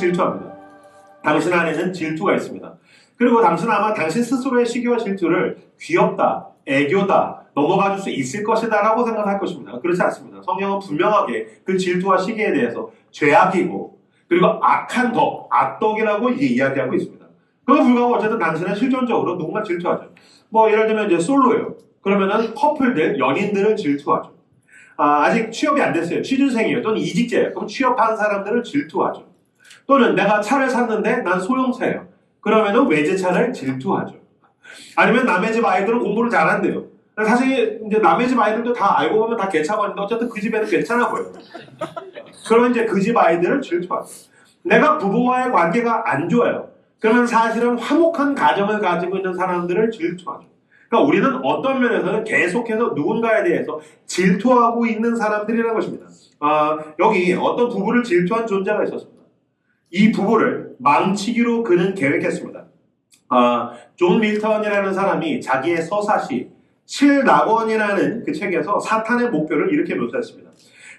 질투합니다. 당신 안에는 질투가 있습니다. 그리고 당신은 아마 당신 스스로의 시기와 질투를 귀엽다, 애교다, 넘어가줄 수 있을 것이다 라고 생각할 것입니다. 그렇지 않습니다. 성경은 분명하게 그 질투와 시기에 대해서 죄악이고 그리고 악한 덕, 악덕이라고 이야기하고 있습니다. 그럼에도 불구하고 어쨌든 당신은 실존적으로 누군가 질투하죠. 뭐 예를 들면 이제 솔로예요. 그러면은 커플들, 연인들은 질투하죠. 아직 취업이 안 됐어요. 취준생이에요. 또는 이직자예요. 그럼 취업한 사람들은 질투하죠. 또는 내가 차를 샀는데 난 소형차예요. 그러면은 외제차를 질투하죠. 아니면 남의 집 아이들은 공부를 잘한대요. 사실 이제 남의 집 아이들도 다 알고 보면 다 괜찮았는데 어쨌든 그 집에는 괜찮아 보여요. 그러면 이제 그 집 아이들을 질투하죠. 내가 부부와의 관계가 안 좋아요. 그러면 사실은 화목한 가정을 가지고 있는 사람들을 질투하죠. 그러니까 우리는 어떤 면에서는 계속해서 누군가에 대해서 질투하고 있는 사람들이라는 것입니다. 여기 어떤 부부를 질투한 존재가 있었습니다. 이 부부를 망치기로 그는 계획했습니다. 존 밀턴이라는 사람이 자기의 서사시 칠낙원이라는 그 책에서 사탄의 목표를 이렇게 묘사했습니다.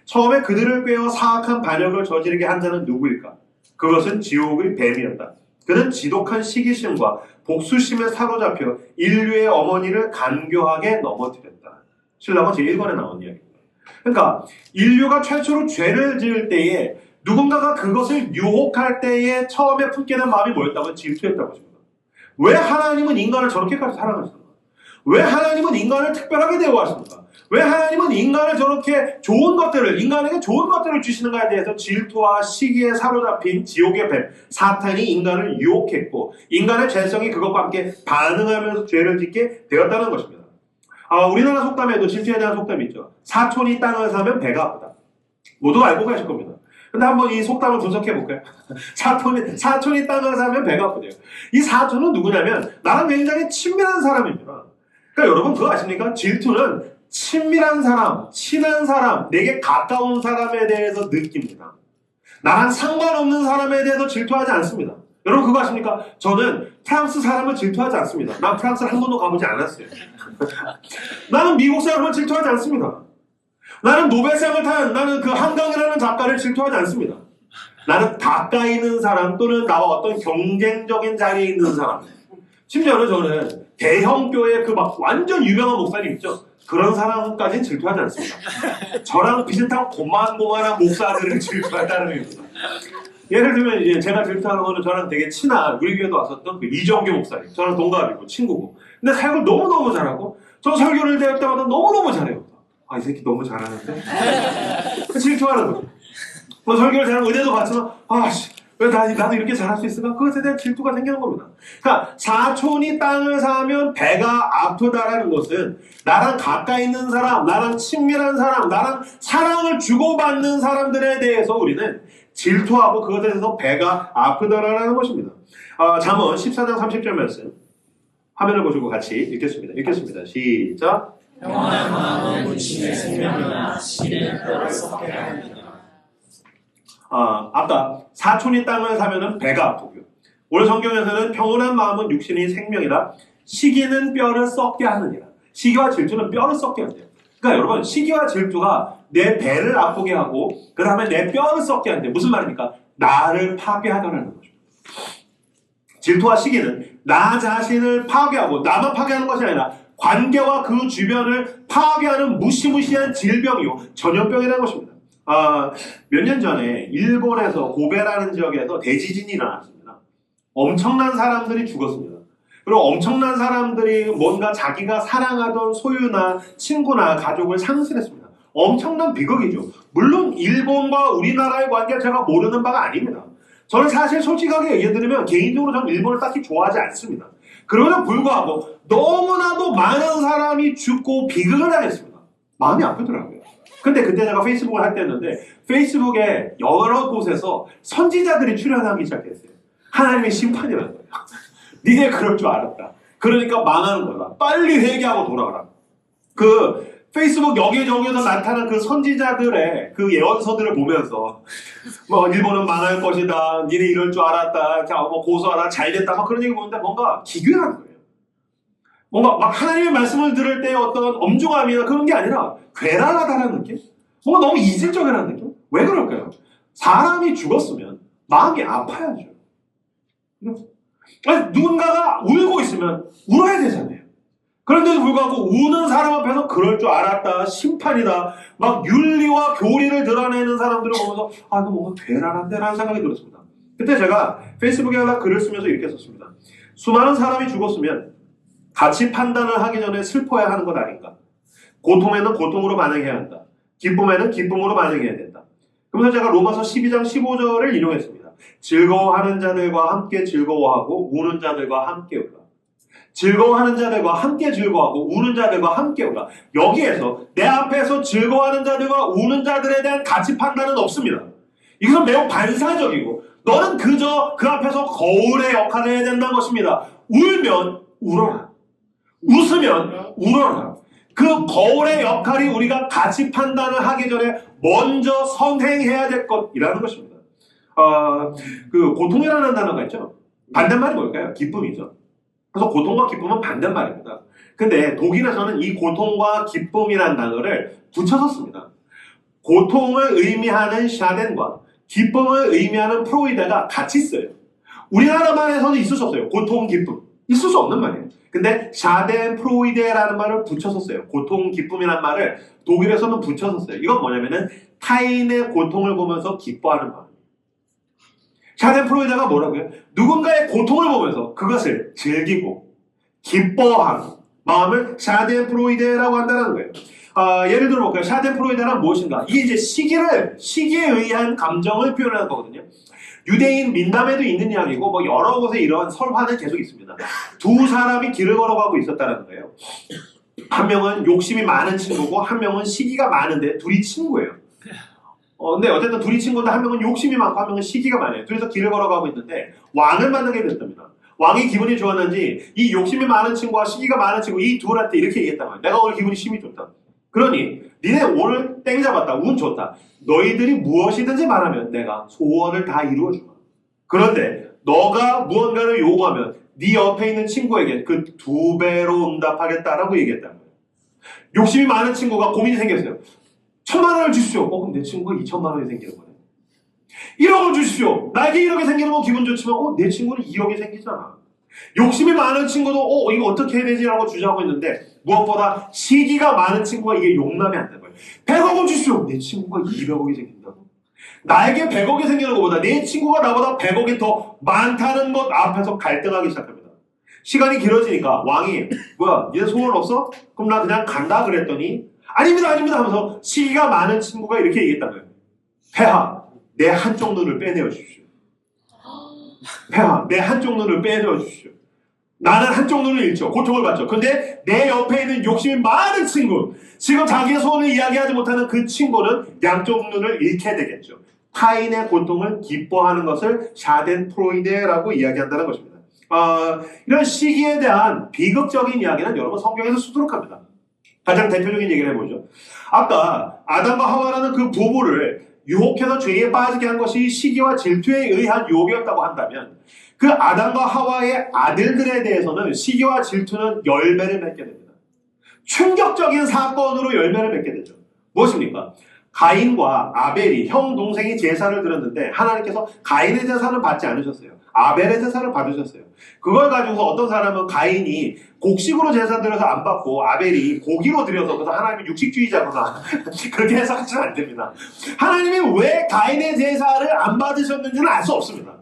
처음에 그들을 꿰어 사악한 반역을 저지르게 한 자는 누구일까? 그것은 지옥의 뱀이었다. 그는 지독한 시기심과 복수심에 사로잡혀 인류의 어머니를 간교하게 넘어뜨렸다. 신라건 제1권에 나온 이야기입니다. 그러니까 인류가 최초로 죄를 지을 때에 누군가가 그것을 유혹할 때에 처음에 품게 된 마음이 뭐였다고? 질투였다고 하십니다. 왜 하나님은 인간을 저렇게까지 사랑하십니까? 왜 하나님은 인간을 특별하게 대우하십니까? 왜 하나님은 인간을 저렇게 인간에게 좋은 것들을 주시는가에 대해서 질투와 시기에 사로잡힌 지옥의 뱀, 사탄이 인간을 유혹했고, 인간의 죄성이 그것과 함께 반응하면서 죄를 짓게 되었다는 것입니다. 우리나라 속담에도 질투에 대한 속담이 있죠. 사촌이 땅을 사면 배가 아프다. 모두 알고 계실 겁니다. 근데 한번 이 속담을 분석해 볼까요? 사촌이 땅을 사면 배가 아프대요. 이 사촌은 누구냐면, 나랑 굉장히 친밀한 사람입니다. 그러니까 여러분 그거 아십니까? 질투는 친밀한 사람, 친한 사람, 내게 가까운 사람에 대해서 느낍니다. 나랑 상관없는 사람에 대해서 질투하지 않습니다. 여러분 그거 아십니까? 저는 프랑스 사람을 질투하지 않습니다. 난 프랑스를 한 번도 가보지 않았어요. 나는 미국 사람을 질투하지 않습니다. 나는 노벨상을 탄 나는 그 한강이라는 작가를 질투하지 않습니다. 나는 가까이 있는 사람 또는 나와 어떤 경쟁적인 자리에 있는 사람, 심지어는 저는 대형 교회 그 막 완전 유명한 목사님 있죠? 그런 사람까지는 질투하지 않습니다. 저랑 비슷한 고만고만한 목사들을 질투한다는 의미입니다. 예를 들면 이제 제가 질투하는 거는 저랑 되게 친한 우리 교회도 왔었던 그 이정규 목사님. 저랑 동갑이고 친구고. 근데 사역을 너무너무 잘하고 저 설교를 될 때마다 너무너무 잘해요. 이 새끼 너무 잘하는데? 질투하는 거죠. 뭐 설교를 잘하고 은혜도 받지만 왜 나도 이렇게 잘할 수 있을까? 그것에 대한 질투가 생기는 겁니다. 그러니까 사촌이 땅을 사면 배가 아프다라는 것은 나랑 가까이 있는 사람, 나랑 친밀한 사람, 나랑 사랑을 주고받는 사람들에 대해서 우리는 질투하고 그것에 대해서 배가 아프다라는 것입니다. 잠언 14장 30절 말씀 화면을 보시고 같이 읽겠습니다. 시작. 평온한 마음은 문신의 생명이나 시기는 뼈를 썩게 합니다. 아까 사촌이 땅을 사면은 배가 아프고요. 오늘 성경에서는 평온한 마음은 육신이 생명이라 시기는 뼈를 썩게 하느니라. 시기와 질투는 뼈를 썩게 한대요. 그러니까 여러분 시기와 질투가 내 배를 아프게 하고 그 다음에 내 뼈를 썩게 한대요. 무슨 말입니까? 나를 파괴하더라는 거죠. 질투와 시기는 나 자신을 파괴하고 나만 파괴하는 것이 아니라 관계와 그 주변을 파괴하는 무시무시한 질병이요 전염병이라는 것입니다. 몇 년 전에 일본에서 고베라는 지역에서 대지진이 일어났습니다. 엄청난 사람들이 죽었습니다. 그리고 엄청난 사람들이 뭔가 자기가 사랑하던 소유나 친구나 가족을 상실했습니다. 엄청난 비극이죠. 물론 일본과 우리나라의 관계를 제가 모르는 바가 아닙니다. 저는 사실 솔직하게 얘기해드리면 개인적으로 저는 일본을 딱히 좋아하지 않습니다. 그럼에도 불구하고 너무나도 많은 사람이 죽고 비극을 당했습니다. 마음이 아프더라고요. 근데 그때 제가 페이스북을 할 때였는데 페이스북에 여러 곳에서 선지자들이 출연하기 시작했어요. 하나님의 심판이라는 거예요. 니네 그럴 줄 알았다. 그러니까 망하는 거다. 빨리 회개하고 돌아가라. 그 페이스북 여기저기에서 나타난 그 선지자들의 그 예언서들을 보면서 뭐 일본은 망할 것이다. 니네 이럴 줄 알았다. 뭐 고소하라. 잘됐다. 막 그런 얘기 보는데 뭔가 기괴한 거예요. 뭔가 막 하나님의 말씀을 들을 때 어떤 엄중함이나 그런 게 아니라 괴랄하다는 느낌? 뭔가 너무 이질적이라는 느낌? 왜 그럴까요? 사람이 죽었으면 마음이 아파야죠. 아니, 누군가가 울고 있으면 울어야 되잖아요. 그런데도 불구하고 우는 사람 앞에서 그럴 줄 알았다, 심판이다, 막 윤리와 교리를 드러내는 사람들을 보면서 아, 이거 뭔가 괴랄한데 라는 생각이 들었습니다. 그때 제가 페이스북에 하나 글을 쓰면서 이렇게 썼습니다. 수많은 사람이 죽었으면 가치 판단을 하기 전에 슬퍼야 하는 것 아닌가. 고통에는 고통으로 반응해야 한다. 기쁨에는 기쁨으로 반응해야 된다. 그러면서 제가 로마서 12장 15절을 인용했습니다. 즐거워하는 자들과 함께 즐거워하고 우는 자들과 함께 울라. 즐거워하는 자들과 함께 즐거워하고 우는 자들과 함께 울라. 여기에서 내 앞에서 즐거워하는 자들과 우는 자들에 대한 가치 판단은 없습니다. 이것은 매우 반사적이고 너는 그저 그 앞에서 거울의 역할을 해야 된다는 것입니다. 울면 울어라. 웃으면 울어라. 그 거울의 역할이 우리가 가치 판단을 하기 전에 먼저 선행해야 될 것이라는 것입니다. 그 고통이라는 단어가 있죠. 반대말이 뭘까요? 기쁨이죠. 그래서 고통과 기쁨은 반대말입니다. 근데 독일에서는 이 고통과 기쁨이라는 단어를 붙여서 씁니다. 고통을 의미하는 샤덴과 기쁨을 의미하는 프로이데가 같이 써요. 우리나라 말에서는 있을 수 없어요. 고통, 기쁨. 있을 수 없는 말이에요. 근데 샤덴 프로이데라는 말을 붙여서 써요. 고통, 기쁨이라는 말을 독일에서는 붙여서 써요. 이건 뭐냐면은 타인의 고통을 보면서 기뻐하는 마음. 샤덴 프로이데가 뭐라고요? 누군가의 고통을 보면서 그것을 즐기고 기뻐하는 마음을 샤덴 프로이데라고 한다는 거예요. 예를 들어 볼까요? 샤덴 프로이데란 무엇인가? 이게 이제 시기에 의한 감정을 표현하는 거거든요. 유대인 민담에도 있는 이야기고 뭐 여러 곳에 이런 설화는 계속 있습니다. 두 사람이 길을 걸어가고 있었다는 거예요. 한 명은 욕심이 많은 친구고 한 명은 시기가 많은데 둘이 친구예요. 근데 어쨌든 둘이 친구인데 한 명은 욕심이 많고 한 명은 시기가 많아요. 둘이서 길을 걸어가고 있는데 왕을 만나게 됐답니다. 왕이 기분이 좋았는지 이 욕심이 많은 친구와 시기가 많은 친구 이 둘한테 이렇게 얘기했단 말이에요. 내가 오늘 기분이 심히 좋다. 그러니 니네 오늘 땡 잡았다. 운 좋다. 너희들이 무엇이든지 말하면 내가 소원을 다 이루어주마. 그런데 너가 무언가를 요구하면 네 옆에 있는 친구에게 그 2배로 응답하겠다라고 얘기했다는 거예요. 욕심이 많은 친구가 고민이 생겼어요. 1,000만 원을 주십시오. 그럼 내 친구가 2,000만 원이 생기는 거네. 1억을 주십시오. 나에게 1억이 생기는 건 기분 좋지만 내 친구는 2억이 생기잖아. 욕심이 많은 친구도 이거 어떻게 해야 되지라고 주저하고 있는데 무엇보다 시기가 많은 친구가 이게 용납이 안 되는 거예요. 100억을 주십시오. 내 친구가 200억이 생긴다고? 나에게 100억이 생기는 것보다 내 친구가 나보다 100억이 더 많다는 것 앞에서 갈등하기 시작합니다. 시간이 길어지니까 왕이 뭐야 니네 소원 없어? 그럼 나 그냥 간다 그랬더니 아닙니다 하면서 시기가 많은 친구가 이렇게 얘기했단 거예요. 폐하 내 한쪽 눈을 빼내어 주십시오. 폐하 내 한쪽 눈을 빼내어 주십시오. 나는 한쪽 눈을 잃죠. 고통을 받죠. 근데 내 옆에 있는 욕심이 많은 친구, 지금 자기의 소원을 이야기하지 못하는 그 친구는 양쪽 눈을 잃게 되겠죠. 타인의 고통을 기뻐하는 것을 샤덴 프로이데라고 이야기한다는 것입니다. 이런 시기에 대한 비극적인 이야기는 여러분 성경에서 수두룩합니다. 가장 대표적인 얘기를 해보죠. 아까 아담과 하와라는 그 부부를 유혹해서 죄에 빠지게 한 것이 시기와 질투에 의한 유혹이었다고 한다면 그 아담과 하와의 아들들에 대해서는 시기와 질투는 열매를 맺게 됩니다. 충격적인 사건으로 열매를 맺게 되죠. 무엇입니까? 가인과 아벨이 형 동생이 제사를 드렸는데 하나님께서 가인의 제사를 받지 않으셨어요. 아벨의 제사를 받으셨어요. 그걸 가지고서 어떤 사람은 가인이 곡식으로 제사 드려서 안 받고 아벨이 고기로 드려서 그래서 하나님이 육식주의자구나 그렇게 해석하시면 안 됩니다. 하나님이 왜 가인의 제사를 안 받으셨는지는 알 수 없습니다.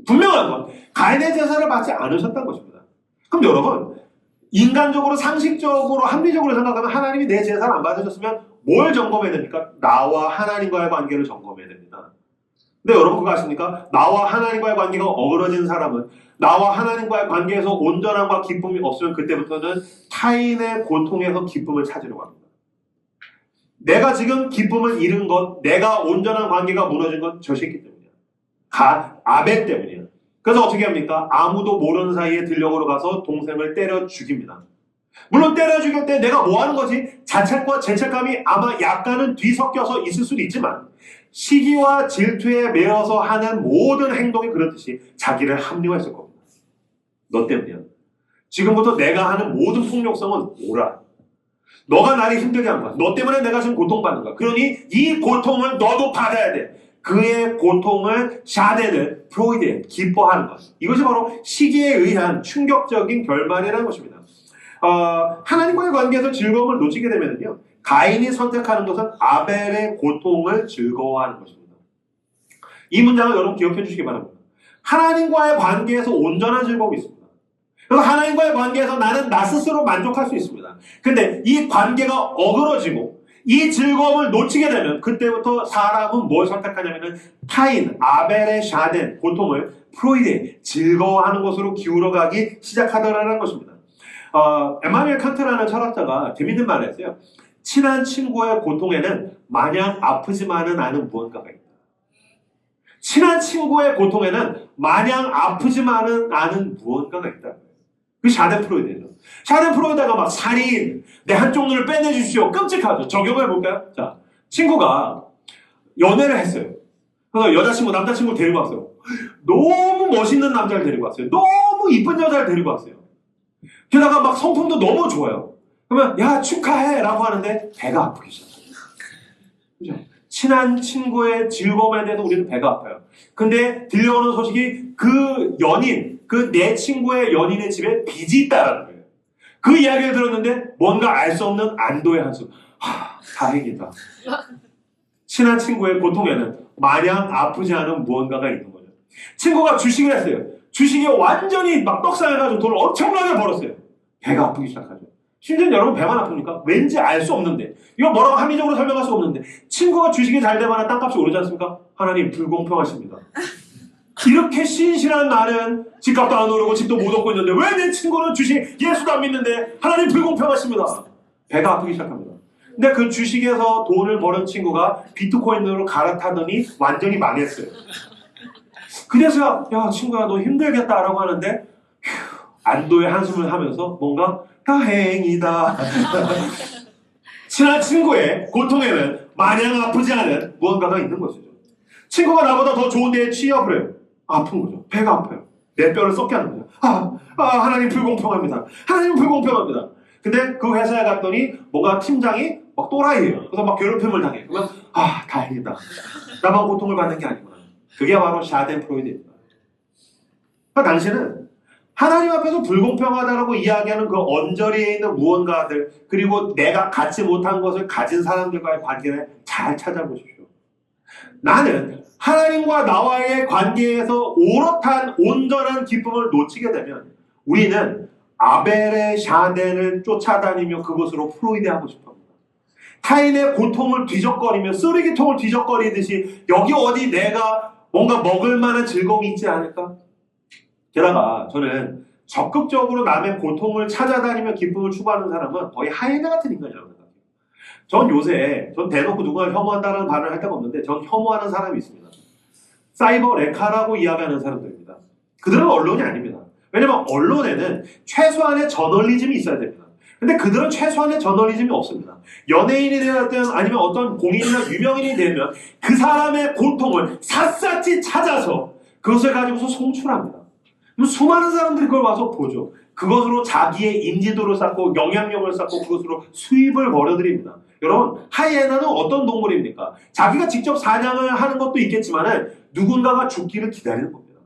분명한 건 가인의 제사를 받지 않으셨다는 것입니다. 그럼 여러분 인간적으로 상식적으로 합리적으로 생각하면 하나님이 내 제사를 안 받으셨으면 뭘 점검해야 됩니까? 나와 하나님과의 관계를 점검해야 됩니다. 근데 여러분 그거 아십니까? 나와 하나님과의 관계가 어그러진 사람은 나와 하나님과의 관계에서 온전함과 기쁨이 없으면 그때부터는 타인의 고통에서 기쁨을 찾으려고 합니다. 내가 지금 기쁨을 잃은 것, 내가 온전한 관계가 무너진 건 저 새끼 때문이야. 아벨 때문이야. 그래서 어떻게 합니까? 아무도 모르는 사이에 들녘으로 가서 동생을 때려 죽입니다. 물론 때려 죽일 때 내가 뭐 하는 거지? 자책과 죄책감이 아마 약간은 뒤섞여서 있을 수도 있지만 시기와 질투에 매여서 하는 모든 행동이 그렇듯이 자기를 합리화했을 겁니다. 너 때문이야. 지금부터 내가 하는 모든 폭력성은 오라. 너가 나를 힘들게 한 거야. 너 때문에 내가 지금 고통받는 거야. 그러니 이 고통을 너도 받아야 돼. 그의 고통을 샤데는 프로이드 기뻐하는 것. 이것이 바로 시기에 의한 충격적인 결말이라는 것입니다. 하나님과의 관계에서 즐거움을 놓치게 되면요, 가인이 선택하는 것은 아벨의 고통을 즐거워하는 것입니다. 이 문장을 여러분 기억해 주시기 바랍니다. 하나님과의 관계에서 온전한 즐거움이 있습니다. 그래서 하나님과의 관계에서 나는 나 스스로 만족할 수 있습니다. 근데 이 관계가 어그러지고 이 즐거움을 놓치게 되면 그때부터 사람은 뭘 선택하냐면은 타인, 아벨의 샤덴, 고통을 프로이드의 즐거워하는 것으로 기울어가기 시작하더라는 것입니다. 에마누엘 칸트라는 철학자가 재밌는 말을 했어요. 친한 친구의 고통에는 마냥 아프지만은 않은 무언가가 있다. 친한 친구의 고통에는 마냥 아프지만은 않은 무언가가 있다. 그 샤덴 프로이드예요. 샤덴 프로이드가 막 살인, 내 한쪽 눈을 빼내주십시오. 끔찍하죠. 적용해 볼까요? 자, 친구가 연애를 했어요. 그래서 여자친구, 남자친구 데리고 왔어요. 너무 멋있는 남자를 데리고 왔어요. 너무 이쁜 여자를 데리고 왔어요. 게다가 막 성품도 너무 좋아요. 그러면 야 축하해 라고 하는데 배가 아프기 시작해요. 그죠? 친한 친구의 즐거움에 대해서 우리는 배가 아파요. 근데 들려오는 소식이 그 연인, 그 내 친구의 연인의 집에 빚이 있다라는 거예요. 그 이야기를 들었는데 뭔가 알 수 없는 안도의 한숨. 다행이다. 친한 친구의 고통에는 마냥 아프지 않은 무언가가 있는 거죠. 친구가 주식을 했어요. 주식이 완전히 막 떡상해가지고 돈을 엄청나게 벌었어요. 배가 아프기 시작하죠. 심지어 여러분 배만 아픕니까? 왠지 알 수 없는데, 이거 뭐라고 합리적으로 설명할 수 없는데, 친구가 주식이 잘 되면 땅값이 오르지 않습니까? 하나님 불공평하십니다. 이렇게 신실한 나는 집값도 안 오르고 집도 못 얻고 있는데 왜 내 친구는 주식 예수도 안 믿는데 하나님 불공평하십니다. 배가 아프기 시작합니다. 근데 그 주식에서 돈을 버는 친구가 비트코인으로 갈아타더니 완전히 망했어요. 그래서 야 친구야 너 힘들겠다라고 하는데 안도의 한숨을 하면서 뭔가 다행이다. 친한 친구의 고통에는 마냥 아프지 않은 무언가가 있는 것이죠. 친구가 나보다 더 좋은 데에 취업을 해요. 아픈 거죠. 배가 아파요. 내 뼈를 썩게 하는 거죠. 하나님 불공평합니다. 하나님 불공평합니다. 근데 그 회사에 갔더니 뭔가 팀장이 막 또라이예요. 그래서 막 괴롭힘을 당해요. 그러면 다행이다. 나만 고통을 받는 게 아니구나. 그게 바로 샤덴 프로이드입니다. 그러니까 당신은 하나님 앞에서 불공평하다라고 이야기하는 그 언저리에 있는 무언가들, 그리고 내가 갖지 못한 것을 가진 사람들과의 관계를 잘 찾아보십시오. 나는 하나님과 나와의 관계에서 오롯한 온전한 기쁨을 놓치게 되면 우리는 아벨의 샤덴을 쫓아다니며 그것으로 프로이드하고 싶어합니다. 타인의 고통을 뒤적거리며 쓰레기통을 뒤적거리듯이 여기 어디 내가 뭔가 먹을 만한 즐거움이 있지 않을까? 게다가 저는 적극적으로 남의 고통을 찾아다니며 기쁨을 추구하는 사람은 거의 하이에나 같은 인간이라고 생각해요. 전 대놓고 누군가를 혐오한다는 말을 할 데가 없는데 전 혐오하는 사람이 있습니다. 사이버 레카라고 이야기하는 사람들입니다. 그들은 언론이 아닙니다. 왜냐면 언론에는 최소한의 저널리즘이 있어야 됩니다. 근데 그들은 최소한의 저널리즘이 없습니다. 연예인이 되었든 아니면 어떤 공인이나 유명인이 되면 그 사람의 고통을 샅샅이 찾아서 그것을 가지고서 송출합니다. 그럼 수많은 사람들이 그걸 와서 보죠. 그것으로 자기의 인지도를 쌓고 영향력을 쌓고 그것으로 수입을 벌어들입니다. 여러분, 하이에나는 어떤 동물입니까? 자기가 직접 사냥을 하는 것도 있겠지만 누군가가 죽기를 기다리는 겁니다.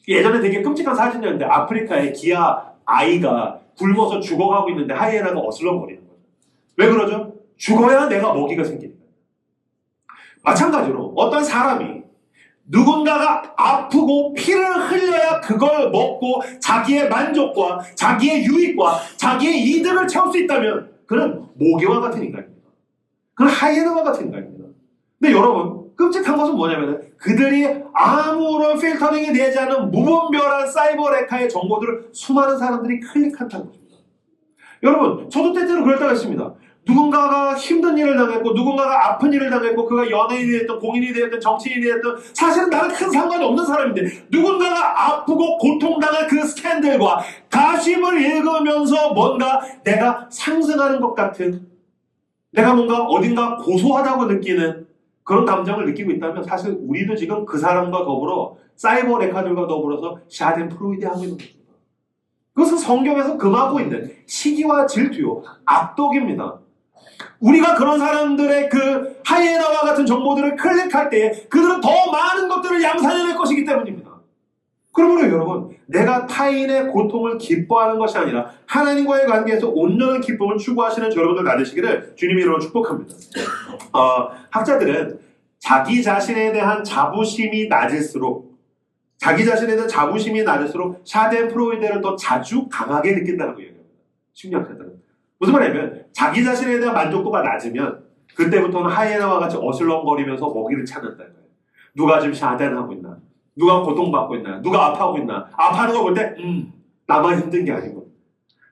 예전에 되게 끔찍한 사진이었는데 아프리카에 기아 아이가 굶어서 죽어가고 있는데 하이에나가 어슬렁거리는 거죠. 왜 그러죠? 죽어야 내가 먹이가 생기니까. 마찬가지로 어떤 사람이 누군가가 아프고 피를 흘려야 그걸 먹고 자기의 만족과 자기의 유익과 자기의 이득을 채울 수 있다면 그는 모기와 같은 인간입니다. 그는 하이에나와 같은 인간입니다. 근데 여러분 끔찍한 것은 뭐냐면 그들이 아무런 필터링이 되지 않은 무분별한 사이버 레카의 정보들을 수많은 사람들이 클릭한다는 것입니다. 여러분 저도 때때로 그럴 때가 있습니다. 누군가가 힘든 일을 당했고 누군가가 아픈 일을 당했고 그가 연예인이 됐든 공인이 됐든 정치인이 됐든 사실은 나는 큰 상관이 없는 사람인데 누군가가 아프고 고통당한 그 스캔들과 가심을 읽으면서 뭔가 내가 상승하는 것 같은, 내가 뭔가 어딘가 고소하다고 느끼는 그런 감정을 느끼고 있다면 사실 우리도 지금 그 사람과 더불어 사이버 레카들과 더불어서 샤덴 프로이드 하고 있는 겁니다. 그것은 성경에서 금하고 있는 시기와 질투요, 악독입니다. 우리가 그런 사람들의 그 하이에나와 같은 정보들을 클릭할 때 그들은 더 많은 것들을 양산해낼 것이기 때문입니다. 그러므로 여러분, 내가 타인의 고통을 기뻐하는 것이 아니라 하나님과의 관계에서 온전한 기쁨을 추구하시는 여러분들 다 되시기를 주님의 이름으로 축복합니다. 학자들은 자기 자신에 대한 자부심이 낮을수록 샤덴프로이데를 더 자주 강하게 느낀다고 얘기합니다. 심리학자들은. 무슨 말이냐면 자기 자신에 대한 만족도가 낮으면 그때부터는 하이에나와 같이 어슬렁거리면서 먹이를 찾는다는 거예요. 누가 지금 샤덴하고 있나? 누가 고통받고 있나? 누가 아파하고 있나? 아파하는 거 볼 때 나만 힘든 게 아니고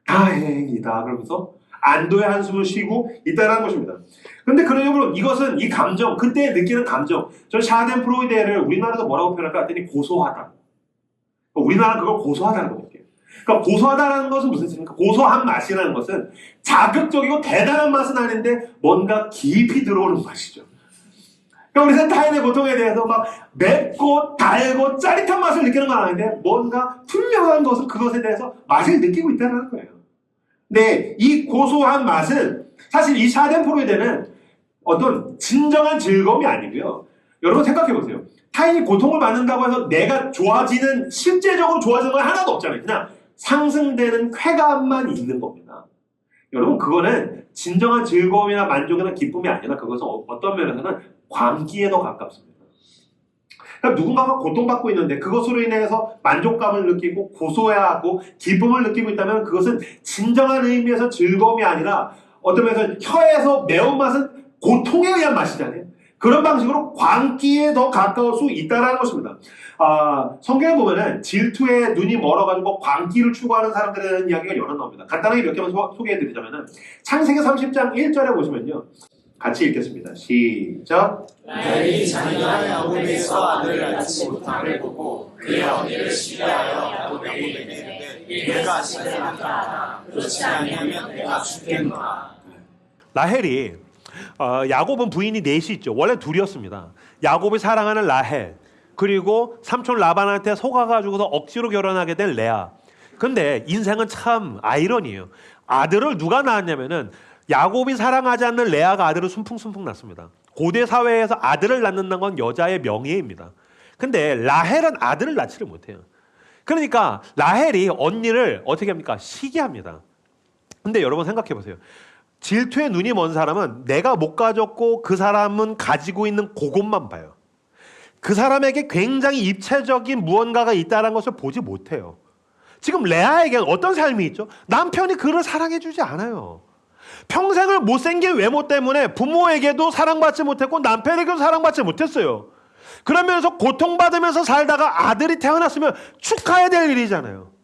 다행이다 그러면서 안도의 한숨을 쉬고 있다는 것입니다. 그런데 여러분, 이것은 이 감정, 그때 느끼는 감정, 저 샤덴프로이데를 우리나라에서 뭐라고 표현할까 했더니 고소하다. 우리나라는 그걸 고소하다는 거 볼게요. 그러니까 고소하다는 것은 무슨 뜻입니까? 고소한 맛이라는 것은 자극적이고 대단한 맛은 아닌데 뭔가 깊이 들어오는 맛이죠. 그러니까 우리는 타인의 고통에 대해서 막 맵고 달고 짜릿한 맛을 느끼는 건 아닌데 뭔가 분명한 것은 그것에 대해서 맛을 느끼고 있다는 거예요. 근데 이 고소한 맛은 사실 이 샤덴프로이데는 어떤 진정한 즐거움이 아니고요. 여러분 생각해 보세요. 타인이 고통을 받는다고 해서 내가 실제적으로 좋아지는 건 하나도 없잖아요. 그냥 상승되는 쾌감만 있는 겁니다. 여러분, 그거는 진정한 즐거움이나 만족이나 기쁨이 아니라 그것은 어떤 면에서는 광기에 더 가깝습니다. 그러니까 누군가가 고통받고 있는데 그것으로 인해서 만족감을 느끼고 고소해하고 기쁨을 느끼고 있다면 그것은 진정한 의미에서 즐거움이 아니라 어떤 면에서 혀에서 매운맛은 고통에 의한 맛이잖아요. 그런 방식으로 광기에 더 가까울 수 있다는 것입니다. 성경에 보면은 질투에 눈이 멀어가지고 광기를 추구하는 사람들에 대한 이야기가 여러 나옵니다. 간단하게 몇 개만 소개해드리자면은 창세기 30장 1절에 보시면요. 같이 읽겠습니다. 시작. 라헬이 자기가 야곱에게서 아들을 낳지 못함을 보고 그의 언니를 시기하여 야곱에게 이르되 내가 시기하다. 그렇지 아니하면 내가 죽겠노라. 라헬이 야곱은 부인이 넷이 있죠. 원래 둘이었습니다. 야곱이 사랑하는 라헬, 그리고 삼촌 라반한테 속아가지고서 억지로 결혼하게 된 레아. 근데 인생은 참 아이러니해요. 아들을 누가 낳았냐면은 야곱이 사랑하지 않는 레아가 아들을 순풍순풍 낳습니다. 고대 사회에서 아들을 낳는다는 건 여자의 명예입니다. 근데 라헬은 아들을 낳지를 못해요. 그러니까 라헬이 언니를 어떻게 합니까? 시기합니다. 근데 여러분 생각해 보세요. 질투에 눈이 먼 사람은 내가 못 가졌고 그 사람은 가지고 있는 그것만 봐요. 그 사람에게 굉장히 입체적인 무언가가 있다는 것을 보지 못해요. 지금 레아에게는 어떤 삶이 있죠? 남편이 그를 사랑해주지 않아요. 평생을 못생긴 외모 때문에 부모에게도 사랑받지 못했고 남편에게도 사랑받지 못했어요. 그러면서 고통받으면서 살다가 아들이 태어났으면 축하해야 될 일이잖아요.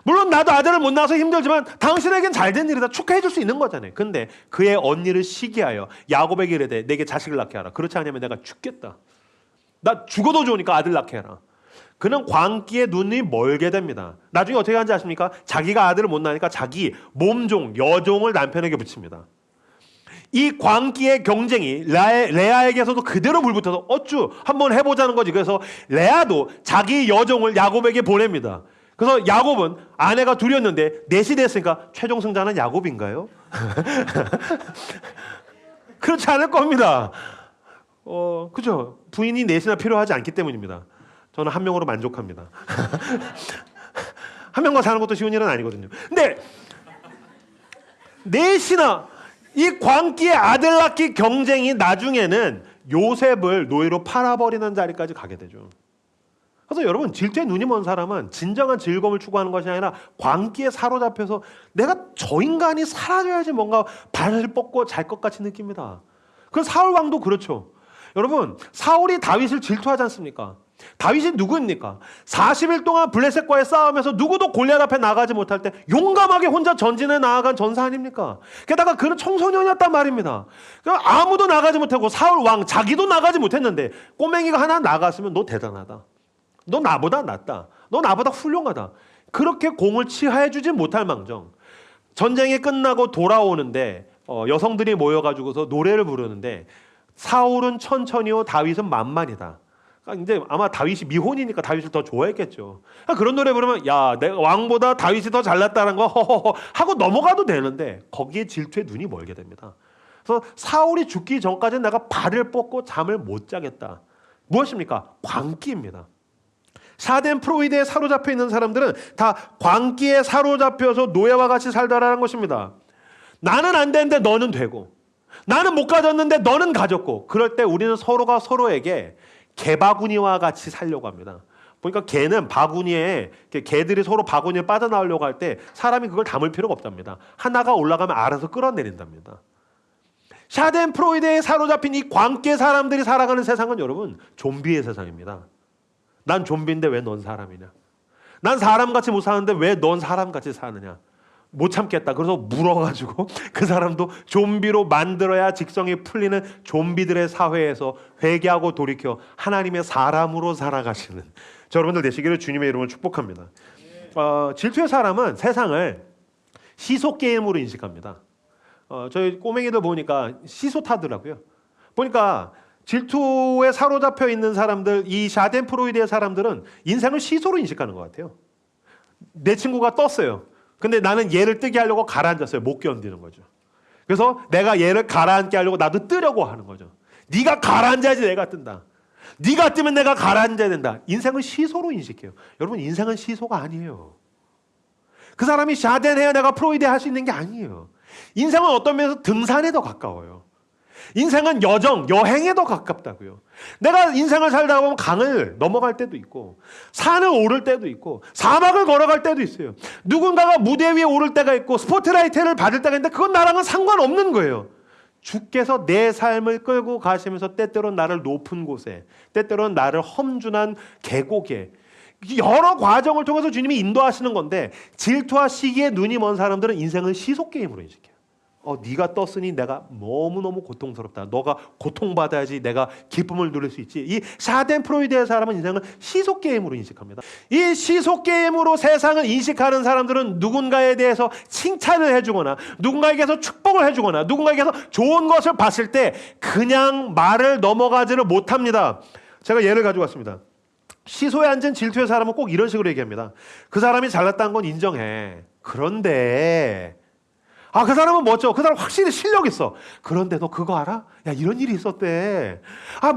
물론 나도 아들을 못 낳아서 힘들지만 당신에겐 잘된 일이다. 축하해 줄 수 있는 거잖아요. 근데 그의 언니를 시기하여 야곱에게 이르되 내게 자식을 낳게 하라. 그렇지 않으면 내가 죽겠다. 나 죽어도 좋으니까 아들 낳게 해라. 그는 광기에 눈이 멀게 됩니다. 나중에 어떻게 하는지 아십니까? 자기가 아들을 못 낳으니까 자기 몸종, 여종을 남편에게 붙입니다. 이 광기의 경쟁이 레아에게서도 그대로 불붙어서 어쭈 한번 해보자는 거지. 그래서 레아도 자기 여종을 야곱에게 보냅니다. 그래서 야곱은 아내가 둘이었는데 넷이 됐으니까 최종 승자는 야곱인가요? 그렇지 않을 겁니다. 그죠? 부인이 넷이나 필요하지 않기 때문입니다. 저는 한 명으로 만족합니다. 한 명과 사는 것도 쉬운 일은 아니거든요. 근데 넷이나 이 광기의 아들 낳기 경쟁이 나중에는 요셉을 노예로 팔아버리는 자리까지 가게 되죠. 그래서 여러분, 질투에 눈이 먼 사람은 진정한 즐거움을 추구하는 것이 아니라 광기에 사로잡혀서 내가 저 인간이 사라져야지 뭔가 발을 뻗고 잘 것 같이 느낍니다. 그 사울 왕도 그렇죠. 여러분, 사울이 다윗을 질투하지 않습니까? 다윗이 누구입니까? 40일 동안 블레셋과의 싸움에서 누구도 골리앗 앞에 나가지 못할 때 용감하게 혼자 전진해 나아간 전사 아닙니까? 게다가 그는 청소년이었단 말입니다. 아무도 나가지 못하고 사울 왕 자기도 나가지 못했는데 꼬맹이가 하나 나갔으면 너 대단하다. 너 나보다 낫다. 너 나보다 훌륭하다. 그렇게 공을 치하해 주지 못할 망정 전쟁이 끝나고 돌아오는데 여성들이 모여가지고서 노래를 부르는데 사울은 천천히요 다윗은 만만이다. 이제 아마 다윗이 미혼이니까 다윗을 더 좋아했겠죠. 그런 노래 부르면 야, 내 왕보다 다윗이 더 잘났다는 거 허허허 하고 넘어가도 되는데 거기에 질투에 눈이 멀게 됩니다. 그래서 사울이 죽기 전까지는 내가 발을 뻗고 잠을 못 자겠다. 무엇입니까? 광기입니다. 샤덴프로이드에 사로잡혀 있는 사람들은 다 광기에 사로잡혀서 노예와 같이 살다라는 것입니다. 나는 안 되는데 너는 되고, 나는 못 가졌는데 너는 가졌고, 그럴 때 우리는 서로가 서로에게 개바구니와 같이 살려고 합니다. 보니까 개는 바구니에, 개들이 서로 바구니에 빠져나오려고 할 때 사람이 그걸 담을 필요가 없답니다. 하나가 올라가면 알아서 끌어내린답니다. 샤덴프로이드에 사로잡힌 이 광기의 사람들이 살아가는 세상은 여러분 좀비의 세상입니다. 난 좀비인데 왜 넌 사람이냐? 난 사람같이 못 사는데 왜 넌 사람같이 사느냐? 못 참겠다. 그래서 물어가지고 그 사람도 좀비로 만들어야 직성이 풀리는 좀비들의 사회에서 회개하고 돌이켜 하나님의 사람으로 살아가시는 여러분들 되시기를 주님의 이름으로 축복합니다. 질투의 사람은 세상을 시소 게임으로 인식합니다. 저희 꼬맹이들 보니까 시소 타더라고요. 보니까 질투에 사로잡혀 있는 사람들, 이 샤덴프로이드의 사람들은 인생을 시소로 인식하는 것 같아요. 내 친구가 떴어요. 근데 나는 얘를 뜨게 하려고 가라앉았어요. 못 견디는 거죠. 그래서 내가 얘를 가라앉게 하려고 나도 뜨려고 하는 거죠. 네가 가라앉아야지 내가 뜬다. 네가 뜨면 내가 가라앉아야 된다. 인생을 시소로 인식해요. 여러분 인생은 시소가 아니에요. 그 사람이 샤덴해야 내가 프로이드 할 수 있는 게 아니에요. 인생은 어떤 면에서 등산에 더 가까워요. 인생은 여행에 더 가깝다고요. 내가 인생을 살다가 보면 강을 넘어갈 때도 있고 산을 오를 때도 있고 사막을 걸어갈 때도 있어요. 누군가가 무대 위에 오를 때가 있고 스포트라이트를 받을 때가 있는데 그건 나랑은 상관없는 거예요. 주께서 내 삶을 끌고 가시면서 때때로는 나를 높은 곳에, 때때로는 나를 험준한 계곡에, 여러 과정을 통해서 주님이 인도하시는 건데 질투와 시기에 눈이 먼 사람들은 인생을 시소 게임으로 인식해요. 네가 떴으니 내가 너무너무 고통스럽다. 너가 고통받아야지 내가 기쁨을 누릴 수 있지. 이 샤덴프로이드의 사람은 인생을 시소 게임으로 인식합니다. 이 시소 게임으로 세상을 인식하는 사람들은 누군가에 대해서 칭찬을 해주거나 누군가에게서 축복을 해주거나 누군가에게서 좋은 것을 봤을 때 그냥 말을 넘어가지를 못합니다. 제가 예를 가지고 왔습니다. 시소에 앉은 질투의 사람은 꼭 이런 식으로 얘기합니다. 그 사람이 잘났다는 건 인정해. 그런데 그 사람은 멋져. 그 사람 확실히 실력 있어. 그런데 너 그거 알아? 야, 이런 일이 있었대.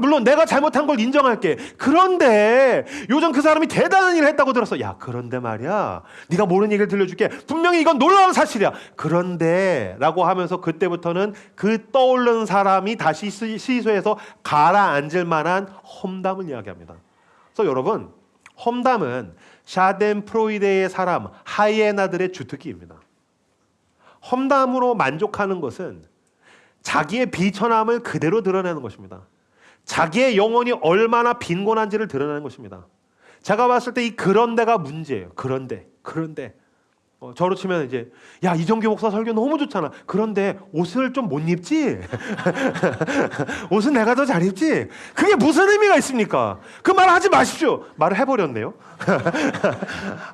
물론 내가 잘못한 걸 인정할게. 그런데 요즘 그 사람이 대단한 일을 했다고 들었어. 야, 그런데 말이야. 네가 모르는 얘기를 들려줄게. 분명히 이건 놀라운 사실이야. 그런데 라고 하면서 그때부터는 그 떠오르는 사람이 다시 시소에서 가라앉을 만한 험담을 이야기합니다. 그래서 여러분, 험담은 샤덴프로이드의 사람, 하이에나들의 주특기입니다. 험담으로 만족하는 것은 자기의 비천함을 그대로 드러내는 것입니다. 자기의 영혼이 얼마나 빈곤한지를 드러내는 것입니다. 제가 봤을 때 이 그런데가 문제예요. 그런데 저로 치면 이제 야, 이정규 목사 설교 너무 좋잖아. 그런데 옷을 좀 못 입지? 옷은 내가 더 잘 입지? 그게 무슨 의미가 있습니까? 그 말 하지 마십시오. 말을 해버렸네요.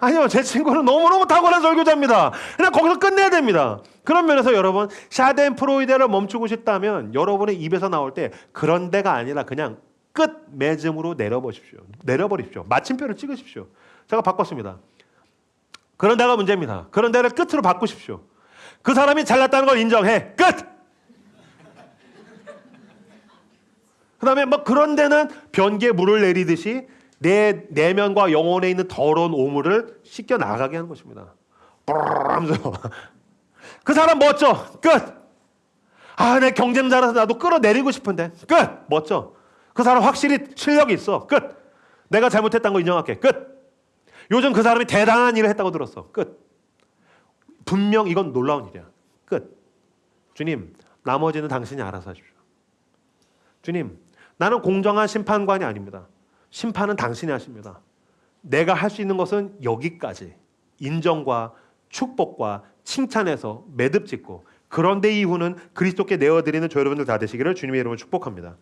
아니요, 제 친구는 너무너무 탁월한 설교자입니다. 그냥 거기서 끝내야 됩니다. 그런 면에서 여러분, 샤덴프로이드를 멈추고 싶다면 여러분의 입에서 나올 때 그런데가 아니라 그냥 끝 맺음으로 내려버리십시오. 마침표를 찍으십시오. 제가 바꿨습니다. 그런데가 문제입니다. 그런데를 끝으로 바꾸십시오. 그 사람이 잘났다는 걸 인정해. 끝! 그 다음에 그런데는 변기에 물을 내리듯이 내 내면과 영혼에 있는 더러운 오물을 씻겨 나가게 하는 것입니다. 하면서 그 사람 멋져. 끝! 내 경쟁자라서 나도 끌어내리고 싶은데. 끝! 멋져. 그 사람 확실히 실력이 있어. 끝! 내가 잘못했다는 거 인정할게. 끝! 요즘 그 사람이 대단한 일을 했다고 들었어. 끝. 분명 이건 놀라운 일이야. 끝. 주님, 나머지는 당신이 알아서 하십시오. 주님, 나는 공정한 심판관이 아닙니다. 심판은 당신이 하십니다. 내가 할 수 있는 것은 여기까지. 인정과 축복과 칭찬에서 매듭 짓고 그런데 이후는 그리스도께 내어드리는 저 여러분들 다 되시기를 주님의 이름으로 축복합니다.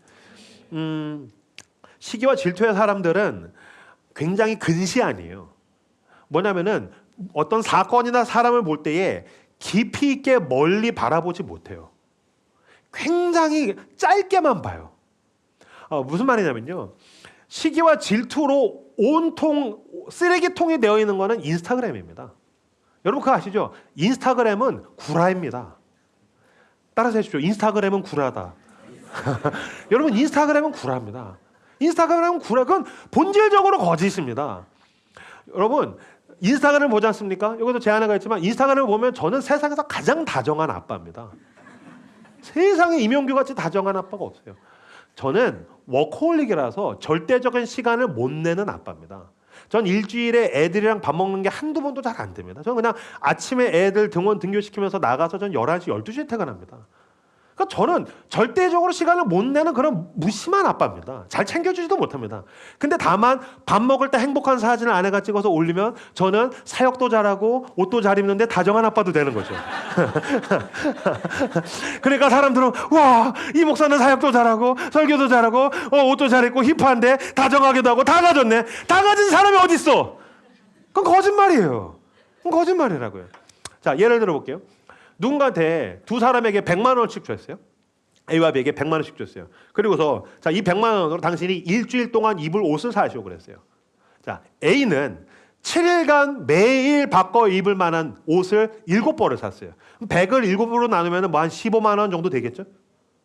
시기와 질투의 사람들은 굉장히 근시안이에요. 뭐냐면은 어떤 사건이나 사람을 볼 때에 깊이 있게 멀리 바라보지 못해요. 굉장히 짧게만 봐요. 무슨 말이냐면요. 시기와 질투로 온통 쓰레기통이 되어 있는 거는 인스타그램입니다. 여러분 그거 아시죠? 인스타그램은 구라입니다. 따라서 해주십시오. 인스타그램은 구라다. 여러분 인스타그램은 구라입니다. 인스타그램은 구라. 그건 본질적으로 거짓입니다. 여러분 인스타그램을 보지 않습니까? 여기서 제 하나가 있지만 인스타그램을 보면 저는 세상에서 가장 다정한 아빠입니다. 세상에 이명규같이 다정한 아빠가 없어요. 저는 워커홀릭이라서 절대적인 시간을 못 내는 아빠입니다. 전 일주일에 애들이랑 밥 먹는 게 한두 번도 잘 안 됩니다. 저는 그냥 아침에 애들 등교시키면서 나가서 전 11시, 12시에 퇴근합니다. 그러니까 저는 절대적으로 시간을 못 내는 그런 무심한 아빠입니다. 잘 챙겨주지도 못합니다. 근데 다만 밥 먹을 때 행복한 사진을 아내가 찍어서 올리면 저는 사역도 잘하고 옷도 잘 입는데 다정한 아빠도 되는 거죠. 그러니까 사람들은 와, 이 목사는 사역도 잘하고 설교도 잘하고 옷도 잘 입고 힙한데 다정하기도 하고 다 가졌네. 다 가진 사람이 어디 있어? 그건 거짓말이에요. 그건 거짓말이라고요. 자, 예를 들어 볼게요. 누군가한테 두 사람에게 100만 원씩 줬어요. A와 B에게 100만 원씩 줬어요. 그리고서 자, 이 100만 원으로 당신이 일주일 동안 입을 옷을 사시오 그랬어요. 자, A는 7일간 매일 바꿔 입을 만한 옷을 7벌을 샀어요. 100을 7으로 나누면 뭐 한 15만 원 정도 되겠죠?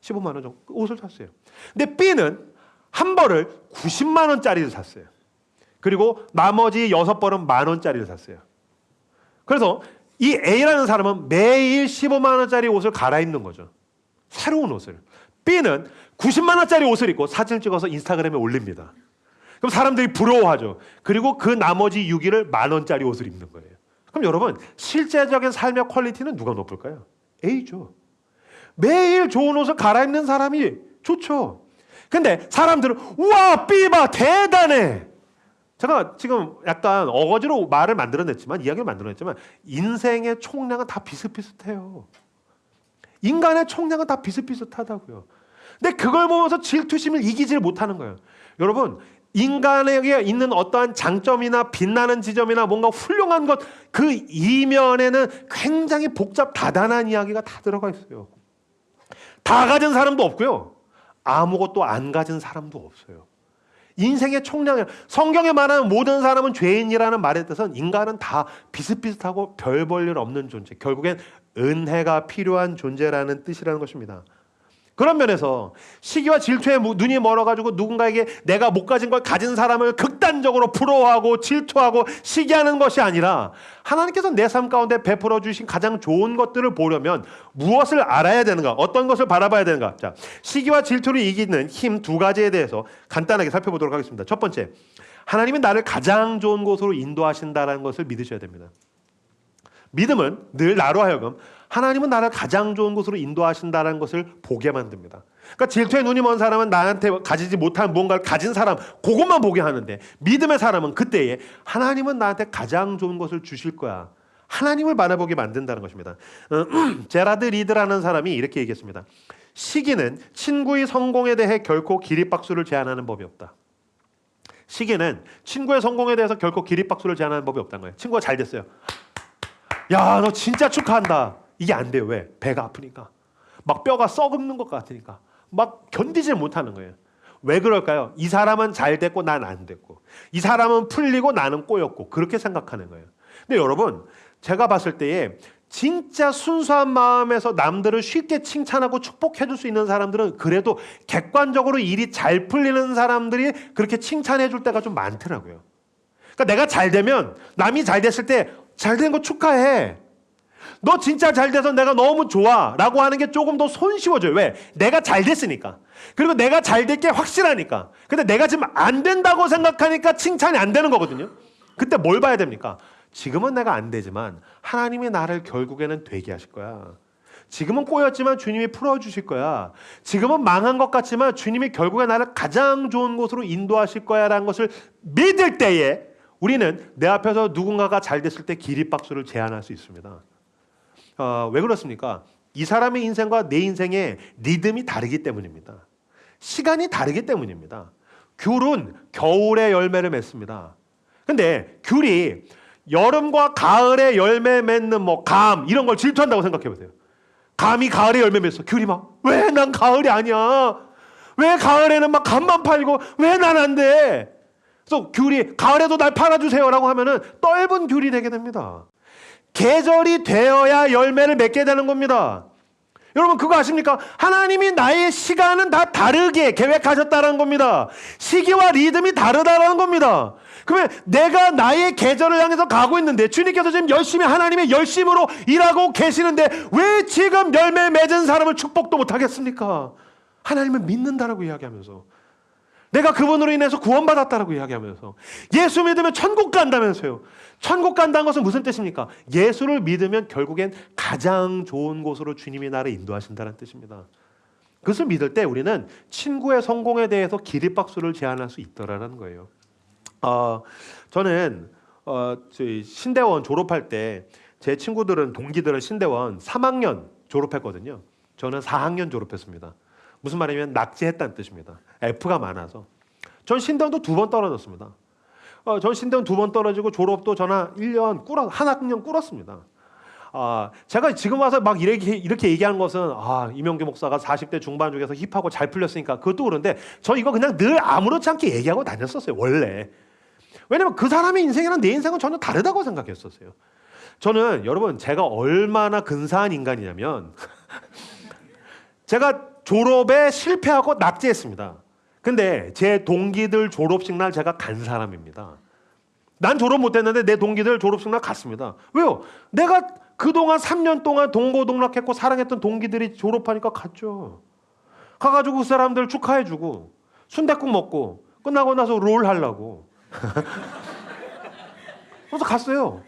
15만 원 정도 옷을 샀어요. 근데 B는 한 벌을 90만 원짜리를 샀어요. 그리고 나머지 6벌은 10,000원짜리를 샀어요. 그래서 이 A라는 사람은 매일 15만 원짜리 옷을 갈아입는 거죠. 새로운 옷을. B는 90만 원짜리 옷을 입고 사진을 찍어서 인스타그램에 올립니다. 그럼 사람들이 부러워하죠. 그리고 그 나머지 6일을 10,000원짜리 옷을 입는 거예요. 그럼 여러분 실제적인 삶의 퀄리티는 누가 높을까요? A죠. 매일 좋은 옷을 갈아입는 사람이 좋죠. 근데 사람들은 우와 B 봐 대단해. 제가 지금 약간 어거지로 말을 만들어냈지만 이야기를 만들어냈지만 인생의 총량은 다 비슷비슷해요. 인간의 총량은 다 비슷비슷하다고요. 근데 그걸 보면서 질투심을 이기질 못하는 거예요. 여러분 인간에게 있는 어떠한 장점이나 빛나는 지점이나 뭔가 훌륭한 것 그 이면에는 굉장히 복잡 다단한 이야기가 다 들어가 있어요. 다 가진 사람도 없고요. 아무것도 안 가진 사람도 없어요. 인생의 총량이야. 성경에 말하는 모든 사람은 죄인이라는 말에 뜻은 인간은 다 비슷비슷하고 별 볼 일 없는 존재. 결국엔 은혜가 필요한 존재라는 뜻이라는 것입니다. 그런 면에서 시기와 질투에 눈이 멀어가지고 누군가에게 내가 못 가진 걸 가진 사람을 극단적으로 부러워하고 질투하고 시기하는 것이 아니라 하나님께서 내 삶 가운데 베풀어 주신 가장 좋은 것들을 보려면 무엇을 알아야 되는가? 어떤 것을 바라봐야 되는가? 자, 시기와 질투를 이기는 힘 2가지에 대해서 간단하게 살펴보도록 하겠습니다. 첫 번째, 하나님은 나를 가장 좋은 곳으로 인도하신다는 것을 믿으셔야 됩니다. 믿음은 늘 나로 하여금 하나님은 나를 가장 좋은 곳으로 인도하신다는 것을 보게 만듭니다. 그러니까 질투에 눈이 먼 사람은 나한테 가지지 못한 무언가를 가진 사람 그것만 보게 하는데 믿음의 사람은 그때에 하나님은 나한테 가장 좋은 것을 주실 거야. 하나님을 바라보게 만든다는 것입니다. 제라드 리드라는 사람이 이렇게 얘기했습니다. 시기는 친구의 성공에 대해 결코 기립박수를 제안하는 법이 없다. 시기는 친구의 성공에 대해서 결코 기립박수를 제안하는 법이 없다는 거예요. 친구가 잘 됐어요. 야, 너 진짜 축하한다. 이게 안 돼요. 왜? 배가 아프니까. 막 뼈가 썩는 것 같으니까. 막 견디질 못하는 거예요. 왜 그럴까요? 이 사람은 잘 됐고 난 안 됐고. 이 사람은 풀리고 나는 꼬였고. 그렇게 생각하는 거예요. 근데 여러분, 제가 봤을 때에 진짜 순수한 마음에서 남들을 쉽게 칭찬하고 축복해 줄 수 있는 사람들은 그래도 객관적으로 일이 잘 풀리는 사람들이 그렇게 칭찬해 줄 때가 좀 많더라고요. 그러니까 내가 잘 되면 남이 잘 됐을 때 잘 된 거 축하해. 너 진짜 잘 돼서 내가 너무 좋아 라고 하는 게 조금 더 손쉬워져요. 왜? 내가 잘 됐으니까. 그리고 내가 잘 될 게 확실하니까. 근데 내가 지금 안 된다고 생각하니까 칭찬이 안 되는 거거든요. 그때 뭘 봐야 됩니까? 지금은 내가 안 되지만 하나님이 나를 결국에는 되게 하실 거야. 지금은 꼬였지만 주님이 풀어주실 거야. 지금은 망한 것 같지만 주님이 결국에 나를 가장 좋은 곳으로 인도하실 거야 라는 것을 믿을 때에 우리는 내 앞에서 누군가가 잘 됐을 때 기립박수를 제안할 수 있습니다. 왜 그렇습니까? 이 사람의 인생과 내 인생의 리듬이 다르기 때문입니다. 시간이 다르기 때문입니다. 귤은 겨울에 열매를 맺습니다. 근데 귤이 여름과 가을에 열매 맺는 뭐 감 이런 걸 질투한다고 생각해 보세요. 감이 가을에 열매 맺어. 귤이 막 왜 난 가을이 아니야? 왜 가을에는 막 갓만 팔고 왜 난 안 돼? 그래서 귤이 가을에도 날 팔아주세요라고 하면은 떫은 귤이 되게 됩니다. 계절이 되어야 열매를 맺게 되는 겁니다. 여러분 그거 아십니까? 하나님이 나의 시간은 다 다르게 계획하셨다는 겁니다. 시기와 리듬이 다르다는 겁니다. 그러면 내가 나의 계절을 향해서 가고 있는데 주님께서 지금 열심히 하나님의 열심으로 일하고 계시는데 왜 지금 열매 맺은 사람을 축복도 못하겠습니까? 하나님을 믿는다라고 이야기하면서 내가 그분으로 인해서 구원받았다라고 이야기하면서 예수 믿으면 천국 간다면서요. 천국 간다는 것은 무슨 뜻입니까? 예수를 믿으면 결국엔 가장 좋은 곳으로 주님이 나를 인도하신다는 뜻입니다. 그것을 믿을 때 우리는 친구의 성공에 대해서 기립박수를 제안할 수 있더라는 거예요. 저는 저희 신대원 졸업할 때 제 친구들은 동기들은 신대원 3학년 졸업했거든요. 저는 4학년 졸업했습니다. 무슨 말이냐면 낙제했다는 뜻입니다. F가 많아서. 전 신대원도 2번 떨어졌습니다. 전 신대원 2번 떨어지고 졸업도 저는 1년 한 학년 꿇었습니다. 제가 지금 와서 막 이렇게 얘기하는 것은 이명규 목사가 40대 중반 중에서 힙하고 잘 풀렸으니까 그것도 그런데 저 이거 그냥 늘 아무렇지 않게 얘기하고 다녔었어요. 원래. 왜냐면 그 사람의 인생이랑 내 인생은 전혀 다르다고 생각했었어요. 저는 여러분 제가 얼마나 근사한 인간이냐면 제가 졸업에 실패하고 낙제했습니다. 근데 제 동기들 졸업식 날 제가 간 사람입니다. 난 졸업 못했는데 내 동기들 졸업식 날 갔습니다. 왜요? 내가 그동안 3년 동안 동고동락했고 사랑했던 동기들이 졸업하니까 갔죠. 가가지고 그 사람들 축하해주고 순댓국 먹고 끝나고 나서 롤 하려고 그래서 갔어요.